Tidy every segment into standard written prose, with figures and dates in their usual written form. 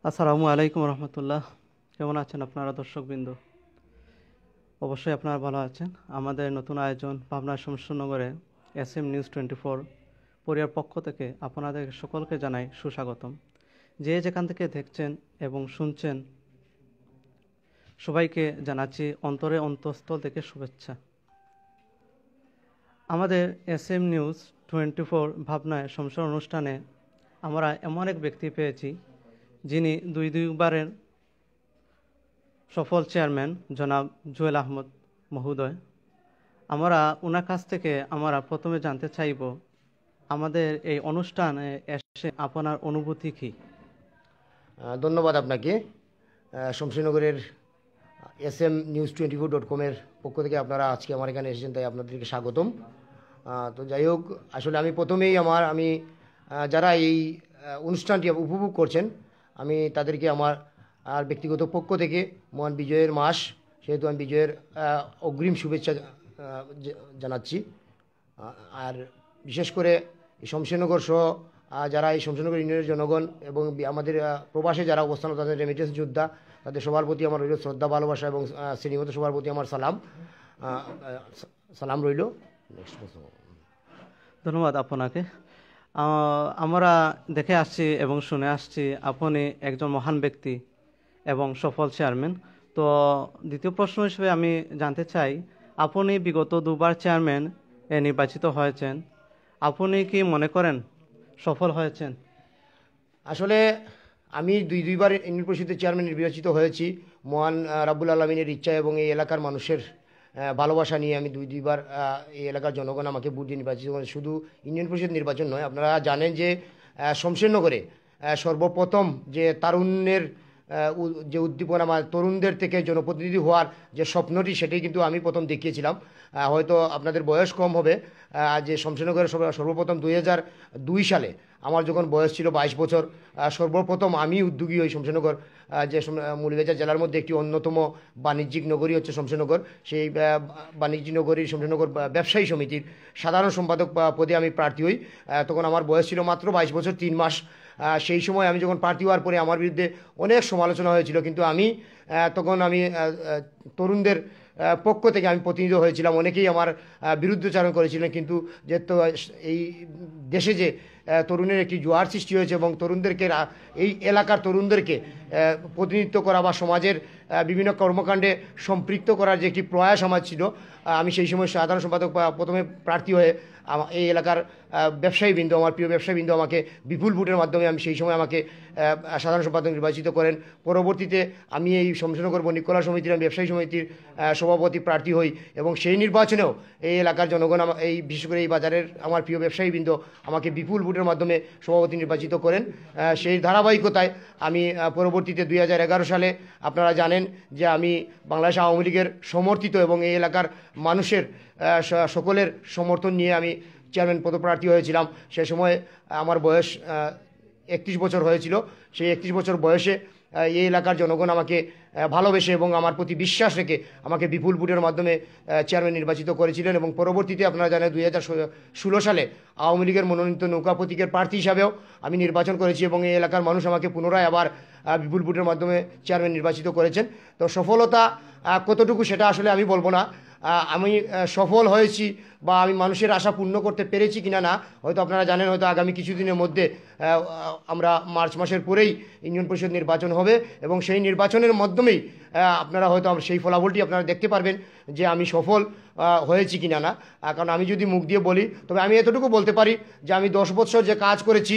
আসসালামু আলাইকুম রহমতুল্লাহ। কেমন আছেন আপনারা দর্শকবৃন্দ? অবশ্যই আপনারা ভালো আছেন। আমাদের নতুন আয়োজন পাবনা শমশেরনগরে SM News 24 পরিবার পক্ষ থেকে আপনাদের সকলকে জানাই সুস্বাগতম। যে যেখান থেকে দেখছেন এবং শুনছেন সবাইকে জানাচ্ছি অন্তঃস্থল থেকে শুভেচ্ছা। আমাদের SM News 24 ভাবনায় শমশের অনুষ্ঠানে আমরা এমন এক ব্যক্তি পেয়েছি যিনি দুইবারের সফল চেয়ারম্যান জনাব জুয়েল আহমদ মহোদয়। আমরা ওনার কাছ থেকে আমরা প্রথমে জানতে চাইব আমাদের এই অনুষ্ঠানে এসে আপনার অনুভূতি কী? ধন্যবাদ আপনাকে। শমশেরনগরের SMNews24.com-এর পক্ষ থেকে আপনারা আজকে আমার এখানে এসেছেন, তাই আপনাদেরকে স্বাগতম। তো যাই হোক, আসলে আমি প্রথমেই আমি যারা এই অনুষ্ঠানটি উপভোগ করছেন, আমি তাদেরকে আমার ব্যক্তিগত পক্ষ থেকে মহান বিজয়ের মাস, সেহেতু আমি বিজয়ের অগ্রিম শুভেচ্ছা জানাচ্ছি। আর বিশেষ করে এই শমশেরনগর সহ যারা এই শমশেরনগর ইউনিয়নের জনগণ এবং আমাদের প্রবাসে যারা অবস্থান, তাদের রেমিটেন্স যোদ্ধা, তাদের সবার প্রতি আমার রইল শ্রদ্ধা, ভালোবাসা এবং শ্রেণীগত সবার প্রতি আমার সালাম রইল। ধন্যবাদ আপনাকে। আমরা দেখে আসছি এবং শুনে আসছি আপনি একজন মহান ব্যক্তি এবং সফল চেয়ারম্যান। তো দ্বিতীয় প্রশ্ন হিসেবে আমি জানতে চাই, আপনি বিগত দুবার চেয়ারম্যান নির্বাচিত হয়েছেন, আপনি কি মনে করেন সফল হয়েছেন? আসলে আমি দুইবার ইউনিয়ন পরিষদের চেয়ারম্যান নির্বাচিত হয়েছি মহান রাব্বুল আলমিনের ইচ্ছা এবং এই এলাকার মানুষের ভালোবাসা নিয়ে। আমি দুইবার এই এলাকার জনগণ আমাকে ভোট দিয়ে নির্বাচিত করেন। শুধু ইউনিয়ন পরিষদ নির্বাচন নয়, আপনারা জানেন যে শমশেরনগরে সর্বপ্রথম যে তারুণ্যের যে উদ্দীপনা, আমার তরুণদের থেকে জনপ্রতিনিধি হওয়ার যে স্বপ্নটি, সেটাই কিন্তু আমি প্রথম দেখিয়েছিলাম। হয়তো আপনাদের বয়স কম হবে, যে শমশেরনগরের সর্বপ্রথম 2002 সালে আমার যখন বয়স ছিল 22 বছর, সর্বপ্রথম আমি উদ্যোগী হই শমশেরনগর, যে মৌলভীবাজার জেলার মধ্যে একটি অন্যতম বাণিজ্যিক নগরী হচ্ছে শমশেরনগর। সেই বাণিজ্যিক নগরীর শমশেরনগর ব্যবসায়ী সমিতির সাধারণ সম্পাদক পদে আমি প্রার্থী হই। তখন আমার বয়স ছিল মাত্র 22 বছর 3 মাস। সেই সময় আমি যখন প্রার্থী হওয়ার পরে আমার বিরুদ্ধে অনেক সমালোচনা হয়েছিল, কিন্তু তখন আমি তরুণদের পক্ষ থেকে আমি প্রতিনিধি হয়েছিলাম। অনেকেই আমার বিরুদ্ধচারণ করেছিলেন, কিন্তু যেহেতু এই দেশে যে তরুণের একটি জোয়ার সৃষ্টি হয়েছে এবং তরুণদেরকে, এই এলাকার তরুণদেরকে প্রতিনিধিত্ব করা বা সমাজের বিভিন্ন কর্মকাণ্ডে সম্পৃক্ত করার যে একটি প্রয়াস আমার ছিল, আমি সেই সময় সাধারণ সম্পাদক প্রথমে প্রার্থী হয়ে এই এলাকার ব্যবসায়ীবৃন্দ, আমার প্রিয় ব্যবসায়ীবৃন্দ আমাকে বিপুল ভোটের মাধ্যমে সেই সময় আমাকে সাধারণ সম্পাদক নির্বাচিত করেন। পরবর্তীতে আমি এই শমশেরনগর বণিক কলা সমিতির ব্যবসায়ী সমিতির সভাপতি প্রার্থী হই এবং সেই নির্বাচনেও এই এলাকার জনগণ, বিশেষ করে এই বাজারের আমার প্রিয় ব্যবসায়ীবৃন্দ আমাকে বিপুল ভোটের মাধ্যমে সভাপতি নির্বাচিত করেন। সেই ধারাবাহিকতায় আমি পরবর্তীতে 2011 সালে, আপনারা জানেন যে আমি বাংলাদেশ আওয়ামী লীগের সমর্থিত এবং এই এলাকার মানুষের সকলের সমর্থন নিয়ে আমি চেয়ারম্যান পদপ্রার্থী হয়েছিলাম। সে সময় আমার বয়স 31 বছর হয়েছিল। সেই 31 বছর বয়সে এই এলাকার জনগণ আমাকে ভালোবেসে এবং আমার প্রতি বিশ্বাস রেখে আমাকে বিপুল ভোটের মাধ্যমে চেয়ারম্যান নির্বাচিত করেছিলেন। এবং পরবর্তীতে আপনারা জানেন 2016 সালে আওয়ামী লীগের মনোনীত নৌকা প্রতীকের প্রার্থী হিসাবেও আমি নির্বাচন করেছি এবং এই এলাকার মানুষ আমাকে পুনরায় আবার বিপুল ভোটের মাধ্যমে চেয়ারম্যান নির্বাচিত করেছেন। তো সফলতা কতটুকু সেটা আসলে আমি বলবো না। আমি সফল হয়েছি বা আমি মানুষের আশা পূর্ণ করতে পেরেছি কিনা না, হয়তো আপনারা জানেন, হয়তো আগামী কিছুদিনের মধ্যে আমরা মার্চ মাসের পরেই ইউনিয়ন পরিষদ নির্বাচন হবে এবং সেই নির্বাচনের মাধ্যমেই আপনারা হয়তো সেই ফলাফলটি আপনারা দেখতে পারবেন যে আমি সফল হয়েছি কিনা না। কারণ আমি যদি মুখ দিয়ে বলি, তবে আমি এতটুকু বলতে পারি যে আমি 10 বছর যে কাজ করেছি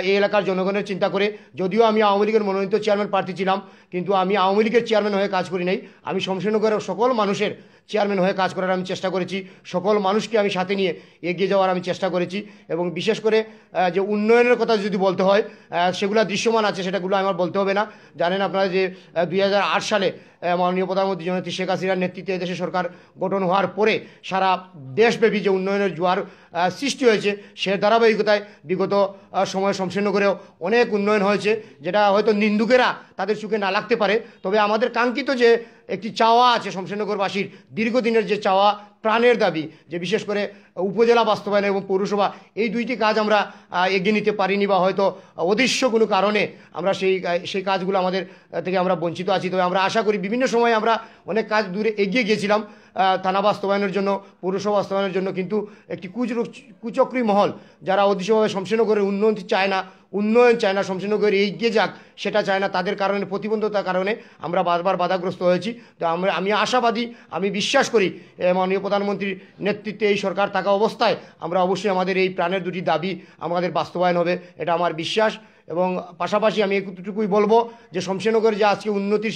এই এলাকার জনগণের চিন্তা করে, যদিও আমি আওয়ামী লীগের মনোনীত চেয়ারম্যান প্রার্থী ছিলাম, কিন্তু আমি আওয়ামী লীগের চেয়ারম্যান হয়ে কাজ করি নাই। আমি শমশেরনগরের সকল মানুষের চেয়ারম্যান হয়ে কাজ করার আমি চেষ্টা করেছি, সকল মানুষকে আমি সাথে নিয়ে এগিয়ে যাওয়ার আমি চেষ্টা করেছি। এবং বিশেষ করে যে উন্নয়নের কথা যদি বলতে হয়, সেগুলো দৃশ্যমান আছে, সেটাগুলো আমার বলতে হবে না। জানেন আপনারা যে 2008 সালে মাননীয় প্রধানমন্ত্রী জননেত্রী শেখ হাসিনার নেতৃত্বে এদেশে সরকার গঠন হওয়ার পরে সারা দেশব্যাপী যে উন্নয়নের জোয়ার সৃষ্টি হয়েছে, সে ধারাবাহিকতায় বিগত সময়ে শমশেরনগরেও অনেক উন্নয়ন হয়েছে, যেটা হয়তো নিন্দুকেরা তাদের চোখে না লাগতে পারে, তবে আমাদের কাঙ্ক্ষিত যে একটি চাওয়া আছে শমশেরনগরবাসীর, দীর্ঘদিনের যে চাওয়া, প্রাণের দাবি, যে বিশেষ করে উপজেলা বাস্তবায়ন এবং পৌরসভা, এই দুইটি কাজ আমরা এগিয়ে নিতে পারিনি, বা হয়তো অদৃশ্য কোনো কারণে আমরা সেই কাজগুলো আমাদের থেকে আমরা বঞ্চিত আছি। তবে আমরা আশা করি বিভিন্ন সময় আমরা অনেক কাজ দূরে এগিয়ে গিয়েছিলাম থানা বাস্তবায়নের জন্য, পৌরসভা বাস্তবায়নের জন্য, কিন্তু একটি কুচক্রী মহল যারা অদৃশ্যভাবে শমশেরনগরের উন্নতি চায় না, উন্নয়ন চায় না, শমশেরনগর এগিয়ে যাক সেটা চায় না, তাদের কারণে, প্রতিবন্ধতার কারণে আমরা বারবার বাধাগ্রস্ত হয়েছি। তো আমি আশাবাদী, আমি বিশ্বাস করি মাননীয় প্রধানমন্ত্রীর নেতৃত্বে এই সরকার থাকা অবস্থায় আমরা অবশ্যই আমাদের এই প্রাণের দুটি দাবি আমাদের বাস্তবায়ন হবে, এটা আমার বিশ্বাস। এবং পাশাপাশি আমি একটুকুই বলবো যে শমশেরনগর যে আজকে উন্নতির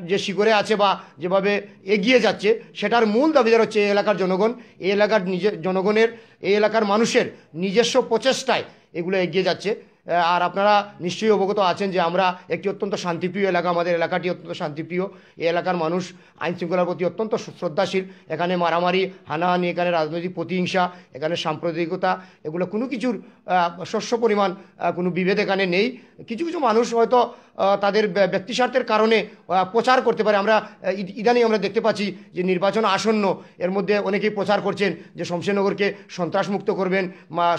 যে শিখরে আছে বা যেভাবে এগিয়ে যাচ্ছে, সেটার মূল দাবিদার হচ্ছে এই এলাকার জনগণ, এই এলাকার জনগণের, এই এলাকার মানুষের নিজস্ব প্রচেষ্টায় এগুলো এগিয়ে যাচ্ছে। আর আপনারা নিশ্চয়ই অবগত আছেন যে আমরা একটি অত্যন্ত শান্তিপ্রিয় এলাকা, আমাদের এলাকাটি অত্যন্ত শান্তিপ্রিয়। এই এলাকার মানুষ আইন শৃঙ্খলার প্রতি অত্যন্ত শ্রদ্ধাশীল। এখানে মারামারি, হানাহানি, এখানে রাজনৈতিক প্রতিহিংসা, এখানে সাম্প্রদায়িকতা, এগুলো কোনো কিছুর শস্য পরিমাণ কোনো বিভেদ এখানে নেই। কিছু কিছু মানুষ হয়তো তাদের ব্যক্তিস্বার্থের কারণে প্রচার করতে পারে। আমরা ইদানিং আমরা দেখতে পাচ্ছি যে নির্বাচন আসন্ন, এর মধ্যে অনেকেই প্রচার করছেন যে শমশেরনগরকে সন্ত্রাসমুক্ত করবেন,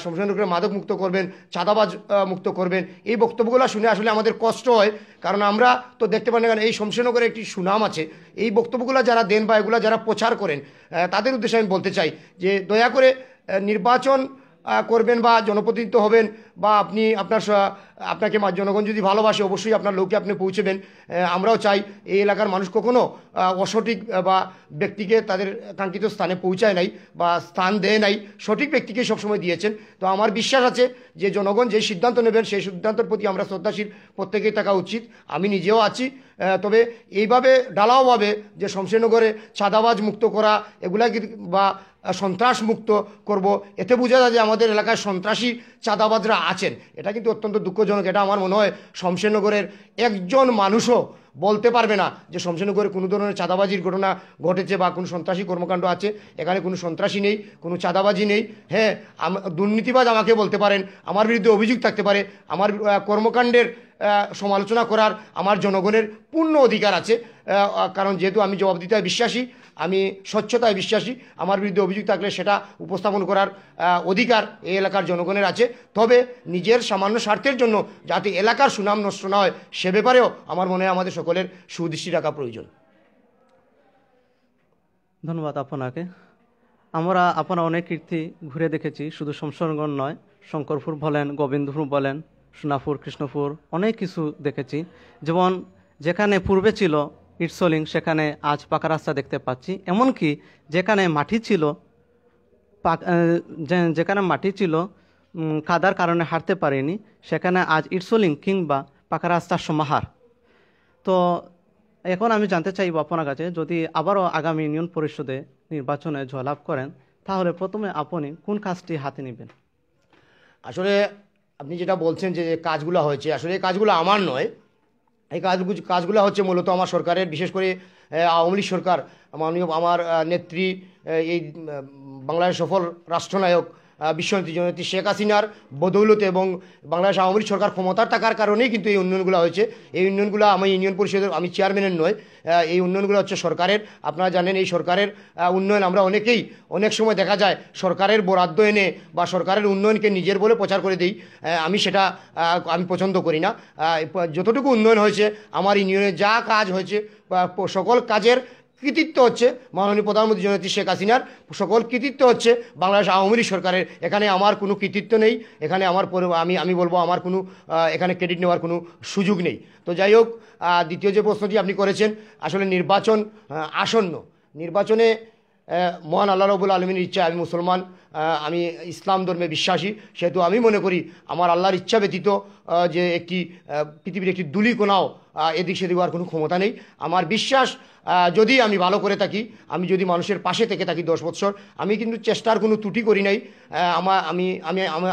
শমশেরনগরকে মাদক মুক্ত করবেন, চাঁদাবাজ মুক্ত করবেন। এই বক্তব্যগুলো শুনে আসলে আমাদের কষ্ট হয়, কারণ আমরা তো দেখতে পাই না এই শমশেরনগরের একটি সুনাম আছে। এই বক্তব্যগুলো যারা দেন বা এগুলো যারা প্রচার করেন, তাদের উদ্দেশ্যে আমি বলতে চাই যে দয়া করে নির্বাচন করবেন বা জনপ্রতিনিধিত্ব হবেন, বা আপনাকে জনগণ যদি ভালোবাসে অবশ্যই আপনার লোকে আপনি পৌঁছবেন। আমরাও চাই এই এলাকার মানুষ কখনো অসঠিক বা ব্যক্তিকে তাদের কাঙ্ক্ষিত স্থানে পৌঁছায় নাই বা স্থান দেয় নাই, সঠিক ব্যক্তিকে সবসময় দিয়েছেন। তো আমার বিশ্বাস আছে যে জনগণ যে সিদ্ধান্ত নেবেন সেই সিদ্ধান্তের প্রতি আমরা শ্রদ্ধাশীল প্রত্যেকেই থাকা উচিত। আমি নিজেও আছি। তবে এইভাবে ঢালাওভাবে যে শমশেরনগরে চাঁদাবাজ মুক্ত করা, এগুলা বা সন্ত্রাস মুক্ত করব, এতে বোঝা যায় যে আমাদের এলাকায় সন্ত্রাসী চাঁদাবাজরা আছেন। এটা কিন্তু অত্যন্ত দুঃখজনক। এটা আমার মনে হয় শমশেরনগরের একজন মানুষও বলতে পারবে না যে শমশেরনগরে কোনো ধরনের চাঁদাবাজির ঘটনা ঘটেছে বা কোনো সন্ত্রাসী কর্মকাণ্ড আছে। এখানে কোনো সন্ত্রাসী নেই, কোনো চাঁদাবাজি নেই। হ্যাঁ, দুর্নীতিবাজ আমাকে বলতে পারেন, আমার বিরুদ্ধে অভিযোগ থাকতে পারে, আমার কর্মকাণ্ডের সমালোচনা করার আমার জনগণের পূর্ণ অধিকার আছে। কারণ যেহেতু আমি জবাবদিহিতায় বিশ্বাসী, আমি স্বচ্ছতায় বিশ্বাসী, আমার বিরুদ্ধে অভিযোগ থাকলে সেটা উপস্থাপন করার অধিকার এই এলাকার জনগণের আছে। তবে নিজের সামান্য স্বার্থের জন্য যাতে এলাকার সুনাম নষ্ট না হয় সে ব্যাপারেও আমার মনে হয় আমাদের সকলের সুদৃষ্টি রাখা প্রয়োজন। ধন্যবাদ আপনাকে। আমরা আপনার অনেক কীর্তি ঘুরে দেখেছি, শুধু শমশেরনগর নয়, শঙ্করপুর বলেন, গোবিন্দপুর বলেন, সোনাপুর, কৃষ্ণপুর, অনেক কিছু দেখেছি। যেমন যেখানে পূর্বে ছিল ইটসলিং, সেখানে আজ পাকা রাস্তা দেখতে পাচ্ছি। এমনকি যেখানে মাটি ছিল, কাদার কারণে হাঁটতে পারিনি, সেখানে আজ ইটসলিং কিংবা পাকা রাস্তার সমাহার। তো এখন আমি জানতে চাইব আপনার কাছে, যদি আবারও আগামী ইউনিয়ন পরিষদে নির্বাচনে জয়লাভ করেন, তাহলে প্রথমে আপনি কোন কাজটি হাতে নেবেন? আসলে আপনি যেটা বলছেন যে কাজগুলো হয়েছে, আসলে এই কাজগুলো আমার নয়। এই কাজগুলো হচ্ছে মূলত আমার সরকারের, বিশেষ করে আওয়ামী লীগ সরকার, মাননীয় আমার নেত্রী, এই বাংলাদেশ সফল রাষ্ট্রনায়ক বিশ্বনেত্রী জননেত্রী শেখ হাসিনার বদৌলতে এবং বাংলাদেশ আওয়ামী লীগ সরকার ক্ষমতার থাকার কারণেই কিন্তু এই উন্নয়নগুলো হয়েছে। এই উন্নয়নগুলো আমি ইউনিয়ন পরিষদের, আমি চেয়ারম্যানের নয়, এই উন্নয়নগুলো হচ্ছে সরকারের। আপনারা জানেন এই সরকারের উন্নয়ন আমরা অনেকেই অনেক সময় দেখা যায় সরকারের বরাদ্দ এনে বা সরকারের উন্নয়নকে নিজের বলে প্রচার করে দিই। আমি সেটা আমি পছন্দ করি না। যতটুকু উন্নয়ন হয়েছে আমার ইউনিয়নে, যা কাজ হয়েছে, সকল কাজের কৃতিত্ব হচ্ছে মাননীয় প্রধানমন্ত্রী জননেত্রী শেখ হাসিনার, সকল কৃতিত্ব হচ্ছে বাংলাদেশ আওয়ামী লীগ সরকারের। এখানে আমার কোনো কৃতিত্ব নেই, এখানে আমি বলবো আমার কোনো এখানে ক্রেডিট নেওয়ার কোনো সুযোগ নেই। তো যাই হোক, দ্বিতীয় যে প্রশ্নটি আপনি করেছেন, আসলে নির্বাচন আসন্ন, নির্বাচনে মহান আল্লাহ রাব্বুল আলামিনের ইচ্ছা, আমি মুসলমান, আমি ইসলাম ধর্মে বিশ্বাসী, সেহেতু আমি মনে করি আমার আল্লাহর ইচ্ছা ব্যতীত যে পৃথিবীর একটি ধূলিকণাও এদিক সেদিক হওয়ার কোনো ক্ষমতা নেই। আমার বিশ্বাস, যদি আমি ভালো করে থাকি, আমি যদি মানুষের পাশে থেকে থাকি 10 বছর, আমি কিন্তু চেষ্টার কোনো ত্রুটি করি নাই।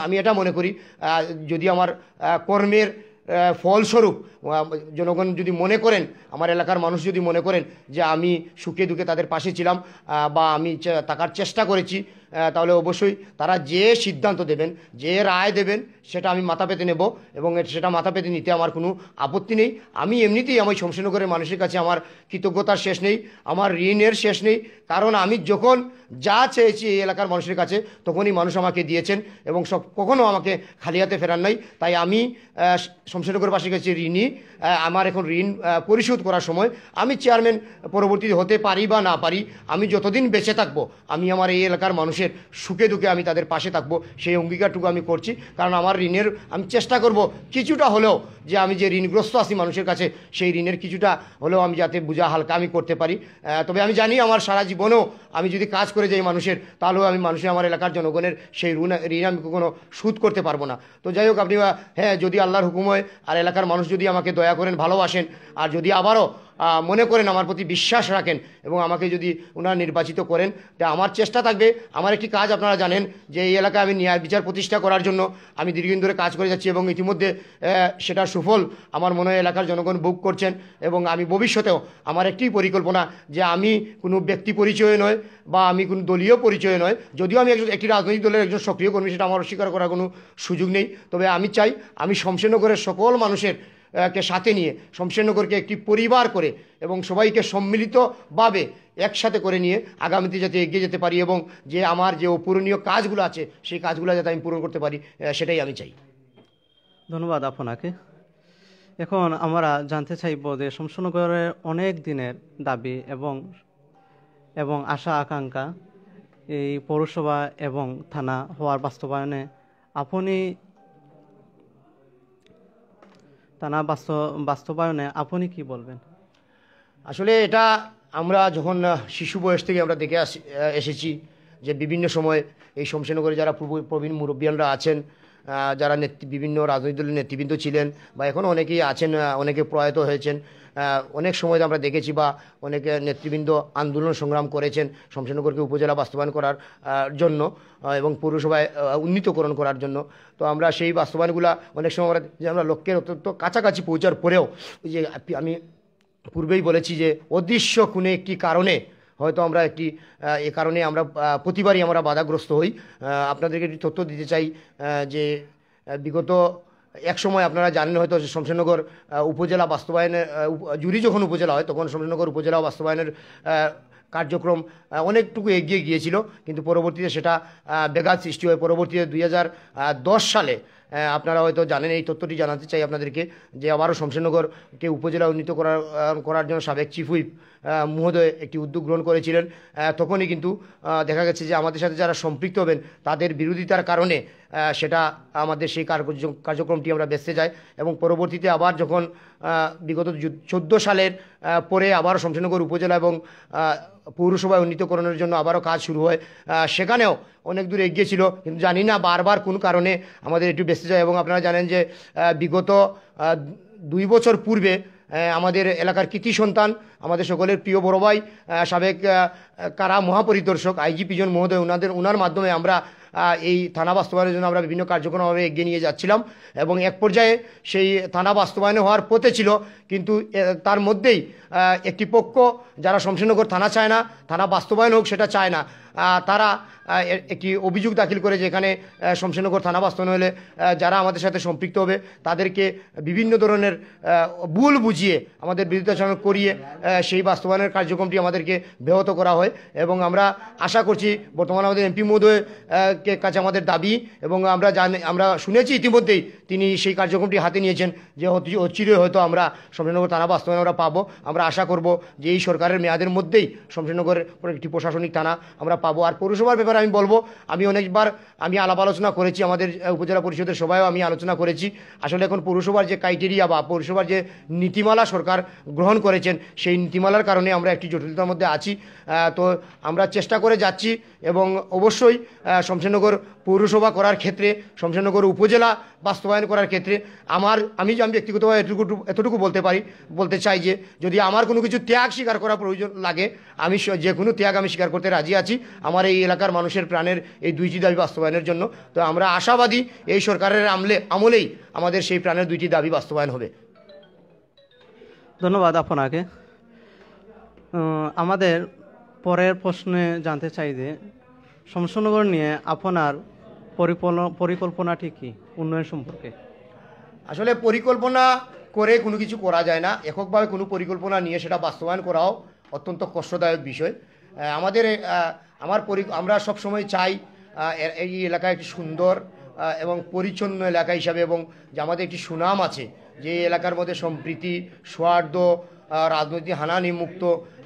আমি এটা মনে করি, যদি আমার কর্মের ফলস্বরূপ জনগণ যদি মনে করেন, আমার এলাকার মানুষ যদি মনে করেন যে আমি সুখে দুঃখে তাদের পাশে ছিলাম বা আমি থাকার চেষ্টা করেছি, তাহলে অবশ্যই তারা যে সিদ্ধান্ত দেবেন, যে রায় দেবেন, সেটা আমি মাথা পেতে নেব এবং সেটা মাথা পেতে নিতে আমার কোনো আপত্তি নেই। আমি এমনিতেই আমার শমশেরনগরের মানুষের কাছে আমার কৃতজ্ঞতার শেষ নেই, আমার ঋণের শেষ নেই। কারণ আমি যখন যা চেয়েছি এই এলাকার মানুষের কাছে তখনই মানুষ আমাকে দিয়েছেন এবং কখনও আমাকে খালি হাতে ফেরান নাই। তাই আমি শমশেরনগরবাসীর কাছে ঋণী। আমার এখন ঋণ পরিশোধ করার সময় আমি চেয়ারম্যান পরবর্তীতে হতে পারি বা না পারি, আমি যতদিন বেঁচে থাকবো আমি আমার এই এলাকার মানুষের সুখে দুঃখে আমি তাদের পাশে থাকবো, সেই অঙ্গীকারটুকু আমি করছি। কারণ আমার ঋণের আমি চেষ্টা করব কিছুটা হলেও যে আমি যে ঋণগ্রস্ত আছি মানুষের কাছে সেই ঋণের কিছুটা হলেও আমি যাতে বোঝা হালকা আমি করতে পারি। তবে আমি জানি আমার সারা জীবনেও আমি যদি কাজ করে যাই মানুষের, তাহলেও আমি মানুষের আমার এলাকার জনগণের সেই ঋণ আমি কখনো শোধ করতে পারবো না। তো যাই হোক, আপনি হ্যাঁ যদি আল্লাহর হুকুম হয় আর এলাকার মানুষ যদি আমাকে দয়া করেন, ভালোবাসেন, আর যদি আবারও মনে করেন আমার প্রতি বিশ্বাস রাখেন এবং আমাকে যদি ওনারা নির্বাচিত করেন, তা আমার চেষ্টা থাকবে। আমার একটি কাজ আপনারা জানেন যে এই এলাকায় আমি ন্যায় বিচার প্রতিষ্ঠা করার জন্য আমি দীর্ঘদিন ধরে কাজ করে যাচ্ছি এবং ইতিমধ্যে সেটার সুফল আমার মনে হয় এলাকার জনগণ ভোগ করছেন। এবং আমি ভবিষ্যতেও আমার একটি পরিকল্পনা যে আমি কোনো ব্যক্তি পরিচয় নয় বা আমি কোনো দলীয় পরিচয় নয়, যদিও আমি একটি রাজনৈতিক দলের একজন সক্রিয় কর্মী, সেটা আমার অস্বীকার করার কোনো সুযোগ নেই। তবে আমি চাই আমি শমশেরনগরের সকল মানুষের কে সাথে নিয়ে শমশেরনগরকে একটি পরিবার করে এবং সবাইকে সম্মিলিতভাবে একসাথে করে নিয়ে আগামীতে যাতে এগিয়ে যেতে পারি এবং যে আমার যে অপূরণীয় কাজগুলো আছে সেই কাজগুলো যাতে আমি পূরণ করতে পারি, সেটাই আমি চাই। ধন্যবাদ আপনাকে। এখন আমরা জানতে চাইব যে শমশেরনগরের অনেক দিনের দাবি এবং আশা আকাঙ্ক্ষা এই পৌরসভা এবং থানা হওয়ার বাস্তবায়নে আপনি বাস্তবায়নে আপনি কি বলবেন? আসলে এটা আমরা যখন শিশু বয়স থেকে আমরা দেখে এসেছি যে বিভিন্ন সময় এই শমশেরনগরে যারা প্রবীণ মুরব্বিয়ানরা আছেন, যারা বিভিন্ন রাজনৈতিক দলের নেতৃবৃন্দ ছিলেন বা এখনও অনেকেই আছেন, অনেকে প্রয়াত হয়েছেন, অনেক সময় আমরা দেখেছি বা অনেকে নেতৃবৃন্দ আন্দোলন সংগ্রাম করেছেন শমশেরনগরকে উপজেলা বাস্তবায়ন করার জন্য এবং পৌরসভায় উন্নীতকরণ করার জন্য। তো আমরা সেই বাস্তবায়নগুলো অনেক সময় আমরা লক্ষ্যের অত্যন্ত কাছাকাছি পৌঁছার পরেও ওই যে আমি পূর্বেই বলেছি যে অদৃশ্য কোনো একটি কারণে হয়তো আমরা এ কারণে আমরা প্রতিবারই আমরা বাধাগ্রস্ত হই। আপনাদেরকে একটি তথ্য দিতে চাই যে বিগত এক সময় আপনারা জানেন হয়তো শমশেরনগর উপজেলা বাস্তবায়নের জুরি যখন উপজেলা হয় তখন শমশেরনগর উপজেলা বাস্তবায়নের কার্যক্রম অনেকটুকু এগিয়ে গিয়েছিল, কিন্তু পরবর্তীতে সেটা ব্যাঘাত সৃষ্টি হয়। পরবর্তীতে 2010 সালে আপনারা হয়তো জানেন, এই তথ্যটি জানাতে চাই আপনাদেরকে, যে আবারও শমশেরনগরকে উপজেলা উন্নীত করার জন্য সাবেক চিফ হুইপ মহোদয় একটি উদ্যোগ গ্রহণ করেছিলেন। তখনই কিন্তু দেখা গেছে যে আমাদের সাথে যারা সম্পৃক্ত হবেন তাদের বিরোধিতার কারণে সেটা আমাদের সেই কার্যক্রমটি আমরা বেঁচে যাই এবং পরবর্তীতে আবার যখন বিগত 14 সালের পরে আবারও শমশেরনগর উপজেলা এবং পৌরসভায় উন্নীতকরণের জন্য আবারও কাজ শুরু হয়, সেখানেও অনেক দূর এগিয়েছিল, কিন্তু জানি না বারবার কোন কারণে আমাদের একটু বেঁচে যায়। এবং আপনারা জানেন যে বিগত 2 বছর পূর্বে আমাদের এলাকার কৃতি সন্তান, আমাদের সকলের প্রিয় বড় ভাই, সাবেক কারা মহাপরিদর্শক আইজিপি জন মহোদয়, ওনার মাধ্যমে আমরা এই থানা বাস্তবায়নের জন্য আমরা বিভিন্ন কার্যক্রম আমরা এগিয়ে নিয়ে যাচ্ছিলাম এবং এক পর্যায়ে সেই থানা বাস্তবায়ন হওয়ার পথে ছিল, কিন্তু তার মধ্যেই একটি পক্ষ যারা শমশেরনগর থানা চায় না, থানা বাস্তবায়ন হোক সেটা চায় না, তারা একটি অভিযোগ দাখিল করে যে এখানে শমশেরনগর থানা বাস্তবায়ন হলে যারা আমাদের সাথে সম্পৃক্ত হবে তাদেরকে বিভিন্ন ধরনের ভুল বুঝিয়ে আমাদের বিরুদ্ধাচরণ করিয়ে সেই বাস্তবায়নের কার্যক্রমটি আমাদেরকে ব্যাহত করা হয়। এবং আমরা আশা করছি বর্তমানে আমাদের এমপি মহোদয়ের কাছে আমাদের দাবি, এবং আমরা শুনেছি ইতিমধ্যেই তিনি সেই কার্যক্রমটি হাতে নিয়েছেন যে অচিরে হয়তো আমরা শমশেরনগর থানা বাস্তবায়ন আমরা পাবো। আমরা আশা করব যে এই সরকারের মেয়াদের মধ্যেই শমশেরনগরের একটি প্রশাসনিক থানা আমরা পাবো। আর পৌরসভার ব্যাপারে আমি বলবো, আমি অনেকবার আলাপ আলোচনা করেছি, আমাদের উপজেলা পরিষদের সভায়ও আমি আলোচনা করেছি। আসলে এখন পৌরসভার যে ক্রাইটেরিয়া বা পৌরসভার যে নীতিমালা সরকার গ্রহণ করেছেন সেই নীতিমালার কারণে আমরা একটি জটিলতার মধ্যে আছি। তো আমরা চেষ্টা করে যাচ্ছি এবং অবশ্যই শমশেরনগর পৌরসভা করার ক্ষেত্রে, শমশেরনগর উপজেলা বাস্তবায়ন করার ক্ষেত্রে আমি ব্যক্তিগতভাবে এতটুকু বলতে চাই যে যদি আমার কোনো কিছু ত্যাগ স্বীকার করা প্রয়োজন লাগে, আমি যে কোনো ত্যাগ আমি স্বীকার করতে রাজি আছি আমার এই এলাকার মানুষের প্রাণের এই 2টি দাবি বাস্তবায়নের জন্য। তো আমরা আশাবাদী এই সরকারের আমলেই আমাদের সেই প্রাণের 2টি দাবি বাস্তবায়ন হবে। ধন্যবাদ আপনাকে। আমাদের পরের প্রশ্নে জানতে চাই যে শমশেরনগর নিয়ে আপনার পরিকল্পনাটি কি উন্নয়ন সম্পর্কে? আসলে পরিকল্পনা করে কোনো কিছু করা যায় না, এককভাবে কোনো পরিকল্পনা নিয়ে সেটা বাস্তবায়ন করাও অত্যন্ত কষ্টদায়ক বিষয়। আমাদের আমরা সবসময় চাই এই এলাকা একটি সুন্দর এবং পরিচ্ছন্ন এলাকা হিসাবে, এবং যে আমাদের একটি সুনাম আছে যে এই এলাকার মধ্যে সম্প্রীতি, সৌহার্দ্য, রাজনৈতিক হানাহানি মুক্ত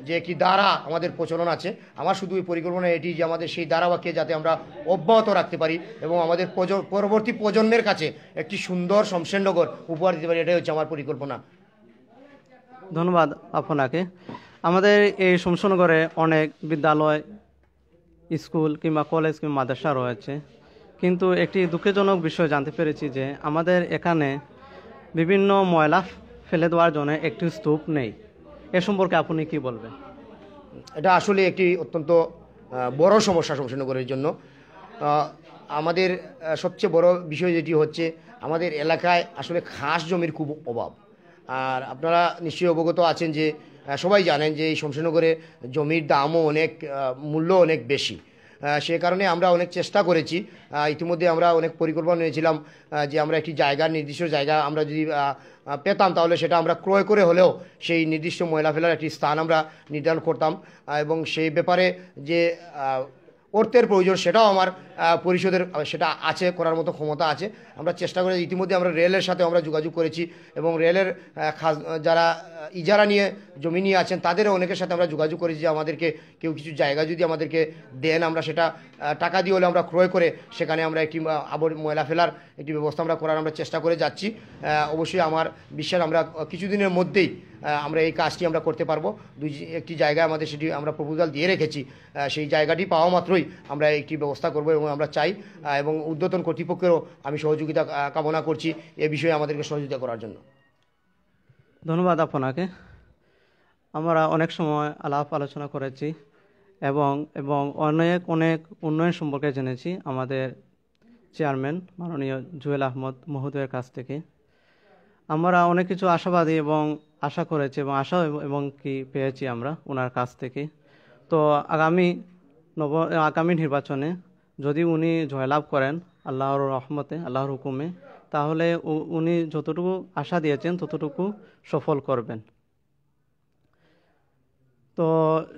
যে একটি ধারা আমাদের প্রচলন আছে। আমার শুধু এই পরিকল্পনা এটি যে আমাদের সেই ধারাবাক্যে যাতে আমরা অব্যাহত রাখতে পারি এবং আমাদের পরবর্তী প্রজন্মের কাছে একটি সুন্দর শমশেরনগর উপহার দিতে পারি, এটাই হচ্ছে আমার পরিকল্পনা। ধন্যবাদ আপনাকে। আমাদের এই শমশেরনগরে অনেক বিদ্যালয়, স্কুল কিংবা কলেজ কিংবা মাদ্রাসা রয়েছে, কিন্তু একটি দুঃখজনক বিষয় জানতে পেরেছি যে আমাদের এখানে বিভিন্ন ময়লা ফেলে দেওয়ার জন্য একটি স্তূপ নেই। এ সম্পর্কে আপনি কি বলবেন? এটা আসলে একটি অত্যন্ত বড় সমস্যা শমশেরনগরের জন্য। আমাদের সবচেয়ে বড় বিষয় যেটি হচ্ছে আমাদের এলাকায় আসলে খাস জমির খুব অভাব। আর আপনারা নিশ্চয়ই অবগত আছেন যে সবাই জানেন যে এই শমশেরনগরে জমির দামও অনেক, মূল্য অনেক বেশি। সে কারণে আমরা অনেক চেষ্টা করেছি, ইতিমধ্যে আমরা অনেক পরিকল্পনা নিয়েছিলাম যে আমরা একটি নির্দিষ্ট জায়গা আমরা যদি পেতাম তাহলে সেটা আমরা ক্রয় করে হলেও সেই নির্দিষ্ট ময়লা ফেলার একটি স্থান আমরা নির্ধারণ করতাম, এবং সেই ব্যাপারে যে অর্থের প্রয়োজন সেটাও আমার পরিষদের সেটা আছে, করার মতো ক্ষমতা আছে। আমরা চেষ্টা করে ইতিমধ্যে আমরা রেলের সাথে আমরা যোগাযোগ করেছি, এবং রেলের যারা ইজারা নিয়ে জমি নিয়ে আছেন তাদেরও অনেকের সাথে আমরা যোগাযোগ করেছি যে আমাদেরকে কেউ কিছু জায়গা যদি আমাদেরকে দেন, আমরা সেটা টাকা দিয়ে হলে আমরা ক্রয় করে সেখানে আমরা একটি ময়লা ফেলার একটি ব্যবস্থা আমরা করার আমরা চেষ্টা করে যাচ্ছি। অবশ্যই আমার বিশ্বাস আমরা কিছুদিনের মধ্যেই আমরা এই কাজটি আমরা করতে পারবো। একটি জায়গায় আমাদের সেটি আমরা প্রপোজাল দিয়ে রেখেছি, সেই জায়গাটি পাওয়া মাত্রই আমরা একটি ব্যবস্থা করব, এবং আমরা চাই এবং ঊর্ধ্বতন কর্তৃপক্ষেরও আমি সহযোগিতা কামনা করছি এ বিষয়ে আমাদেরকে সহযোগিতা করার জন্য। ধন্যবাদ আপনাকে। আমরা অনেক সময় আলাপ আলোচনা করেছি এবং এবং অনেক অনেক উন্নয়ন সম্পর্কে জেনেছি আমাদের চেয়ারম্যান মাননীয় জুয়েল আহমদ মহোদয়ের কাছ থেকে। আমরা অনেক কিছু আশাবাদী এবং আশা করেছি এবং আশা এবং কি পেয়েছি আমরা ওনার কাছ থেকে। তো আগামী নির্বাচনে যদি উনি জয়লাভ করেন আল্লাহর রহমতে, আল্লাহর হুকুমে, তাহলে উনি যতটুকু আশা দিয়েছেন ততটুকু সফল করবেন। তো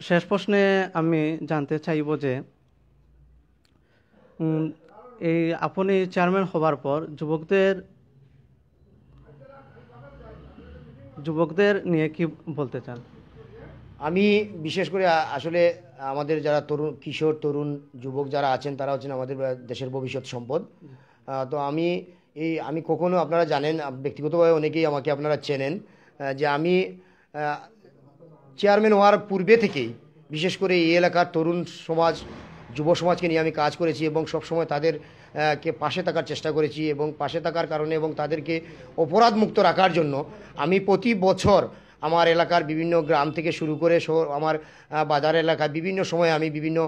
শেষ প্রশ্নে আমি জানতে চাইব যে এই আপনি চেয়ারম্যান হবার পর যুবকদের নিয়ে কি বলতে চান? আমি বিশেষ করে আসলে আমাদের যারা কিশোর তরুণ যুবক যারা আছেন তারা হচ্ছেন আমাদের দেশের ভবিষ্যৎ সম্পদ। তো আমি কখনো, আপনারা জানেন ব্যক্তিগতভাবে অনেকেই আমাকে আপনারা চেনেন, যে আমি চেয়ারম্যান হওয়ার পূর্বে থেকেই বিশেষ করে এই এলাকার তরুণ সমাজ, যুব সমাজকে নিয়ে আমি কাজ করেছি এবং সবসময় তাদেরকে পাশে থাকার চেষ্টা করেছি, এবং পাশে থাকার কারণে এবং তাদেরকে অপরাধ মুক্ত রাখার জন্য আমি প্রতি বছর আমার এলাকার বিভিন্ন গ্রাম থেকে শুরু করে আমার বাজার এলাকায় বিভিন্ন সময় আমি বিভিন্ন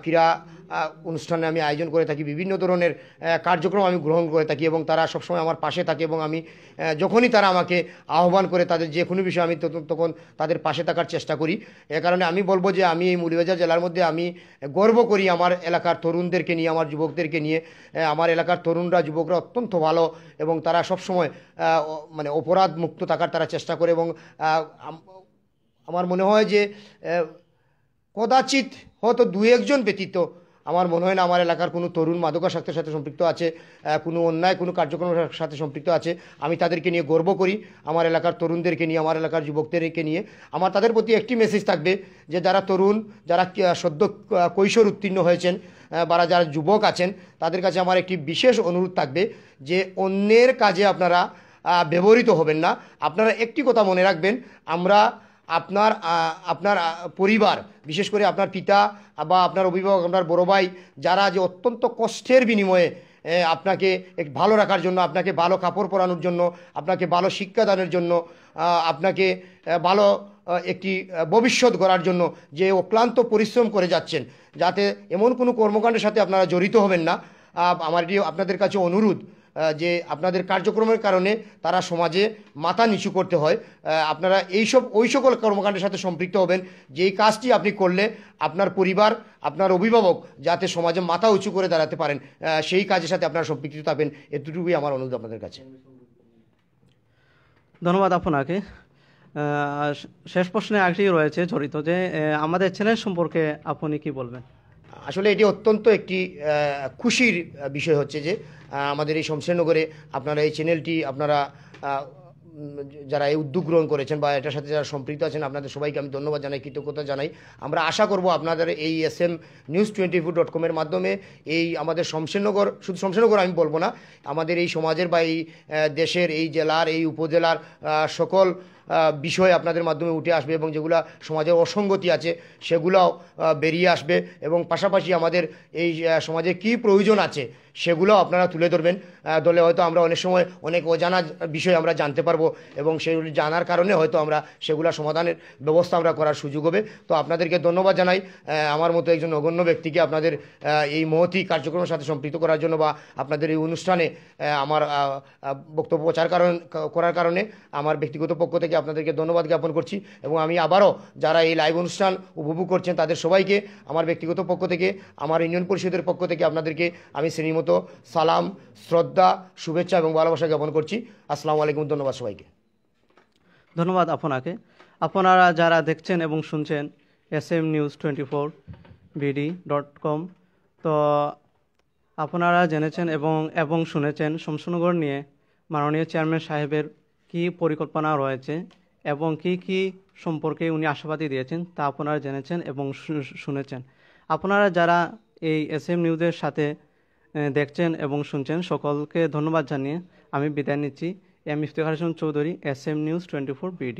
ক্রীড়া অনুষ্ঠানে আমি আয়োজন করে থাকি, বিভিন্ন ধরনের কার্যক্রম আমি গ্রহণ করে থাকি, এবং তারা সবসময় আমার পাশে থাকে, এবং আমি যখনই তারা আমাকে আহ্বান করে তাদের যে কোনো বিষয়ে আমি তখন তাদের পাশে থাকার চেষ্টা করি। এ কারণে আমি বলবো যে আমি এই মৌলভীবাজার জেলার মধ্যে আমি গর্ব করি আমার এলাকার তরুণদেরকে নিয়ে, আমার যুবকদেরকে নিয়ে। আমার এলাকার তরুণরা, যুবকরা অত্যন্ত ভালো, এবং তারা সবসময় মানে অপরাধ মুক্ত থাকার তারা চেষ্টা করে, এবং আমার মনে হয় যে কদাচিৎ হয়তো দু একজন ব্যতীত আমার মনে হয় না আমার এলাকার কোনো তরুণ মাদকাসক্তের সাথে সম্পৃক্ত আছে, কোনো অন্যায় কোনো কার্যক্রমের সাথে সম্পৃক্ত আছে। আমি তাদেরকে নিয়ে গর্ব করি, আমার এলাকার তরুণদেরকে নিয়ে, আমার এলাকার যুবকদেরকে নিয়ে। আমার তাদের প্রতি একটি মেসেজ থাকবে যে যারা তরুণ, যারা সদ্য কৈশোর উত্তীর্ণ হয়েছেন বা যারা যুবক আছেন, তাদের কাছে আমার একটি বিশেষ অনুরোধ থাকবে যে অন্যের কাজে আপনারা ব্যবহৃত হবেন না। আপনারা একটি কথা মনে রাখবেন, আপনার পরিবার, বিশেষ করে আপনার পিতা বা আপনার অভিভাবক, আপনার বড় ভাই, যারা যে অত্যন্ত কষ্টের বিনিময়ে আপনাকে ভালো রাখার জন্য, আপনাকে ভালো কাপড় পরানোর জন্য, আপনাকে ভালো শিক্ষাদানের জন্য, আপনাকে ভালো একটি ভবিষ্যৎ গড়ার জন্য যে অক্লান্ত পরিশ্রম করে যাচ্ছেন, যাতে এমন কোনো কর্মকাণ্ডের সাথে আপনারা জড়িত হবেন না। আমার এটি আপনাদের কাছে অনুরোধ যে আপনাদের কার্যক্রমের কারণে তারা সমাজে মাথা নিচু করতে হয়। আপনারা ওই সকল কর্মকাণ্ডের সাথে সম্পৃক্ত হবেন যেই কাজটি আপনি করলে আপনার পরিবার, আপনার অভিভাবক যাতে সমাজে মাথা উঁচু করে দাঁড়াতে পারেন, সেই কাজের সাথে আপনারা সম্পৃক্ত থাকবেন। এতটুকুই আমার অনুরোধ আপনাদের কাছে। ধন্যবাদ আপনাকে। শেষ প্রশ্নে আরেকটি রয়েছে জড়িত যে আমাদের চ্যানেল সম্পর্কে আপনি কি বলবেন? আসলে এটি অত্যন্ত একটি খুশির বিষয় হচ্ছে যে আমাদের এই শমশেরনগরে আপনারা এই চ্যানেলটি আপনারা যারা এই উদ্যোগ গ্রহণ করেছেন বা এটার সাথে যারা সম্পৃক্ত আছেন, আপনাদের সবাইকে আমি ধন্যবাদ জানাই, কৃতজ্ঞতা জানাই। আমরা আশা করব আপনাদের এই smnews24.com এর মাধ্যমে এই আমাদের শমশেরনগর, শুধু শমশেরনগর আমি বলবো না, আমাদের এই সমাজের বা এই দেশের, এই জেলার, এই উপজেলার সকল বিষয় আপনাদের মাধ্যমে উঠে আসবে এবং যেগুলো সমাজের অসঙ্গতি আছে সেগুলোও বেরিয়ে আসবে এবং পাশাপাশি আমাদের এই সমাজে কী প্রয়োজন আছে সেগুলো আপনারা তুলে ধরবেন। দলে হয়তো আমরা অনেক সময় অনেক অজানা বিষয় আমরা জানতে পারবো এবং সেগুলি জানার কারণে হয়তো আমরা সেগুলো সমাধানের ব্যবস্থা আমরা করার সুযোগ হবে। তো আপনাদেরকে ধন্যবাদ জানাই আমার মতো একজন নগণ্য ব্যক্তিকে আপনাদের এই মহতি কার্যক্রমের সাথে সম্পৃক্ত করার জন্য বা আপনাদের এই অনুষ্ঠানে আমার বক্তব্য প্রচার করার কারণে আমার ব্যক্তিগত পক্ষ থেকে আপনাদেরকে ধন্যবাদ জ্ঞাপন করছি। এবং আমি আবারও যারা এই লাইভ অনুষ্ঠান উপভোগ করছেন তাদের সবাইকে আমার ব্যক্তিগত পক্ষ থেকে, আমার ইউনিয়ন পরিষদের পক্ষ থেকে আপনাদেরকে আমি শ্রেণীমতো সালাম, শ্রদ্ধা, শুভেচ্ছা এবং ভালোবাসা জ্ঞাপন করছি। আসসালামু আলাইকুম। ধন্যবাদ সবাইকে। ধন্যবাদ আপনাকে। আপনারা যারা দেখছেন এবং শুনছেন smnews24bd.com, তো আপনারা জেনেছেন এবং শুনেছেন শমশেরনগর নিয়ে মাননীয় চেয়ারম্যান সাহেবের কি পরিকল্পনা রয়েছে এবং কি সম্পর্কে উনি আশাবাদী দিয়েছেন তা আপনারা জেনেছেন এবং শুনেছেন। আপনারা যারা এই SM নিউজের সাথে দেখছেন এবং শুনছেন সকলকে ধন্যবাদ জানিয়ে আমি বিদায় নিচ্ছি। M Iftekhar Hossain Chowdhury, SM News 24 BD।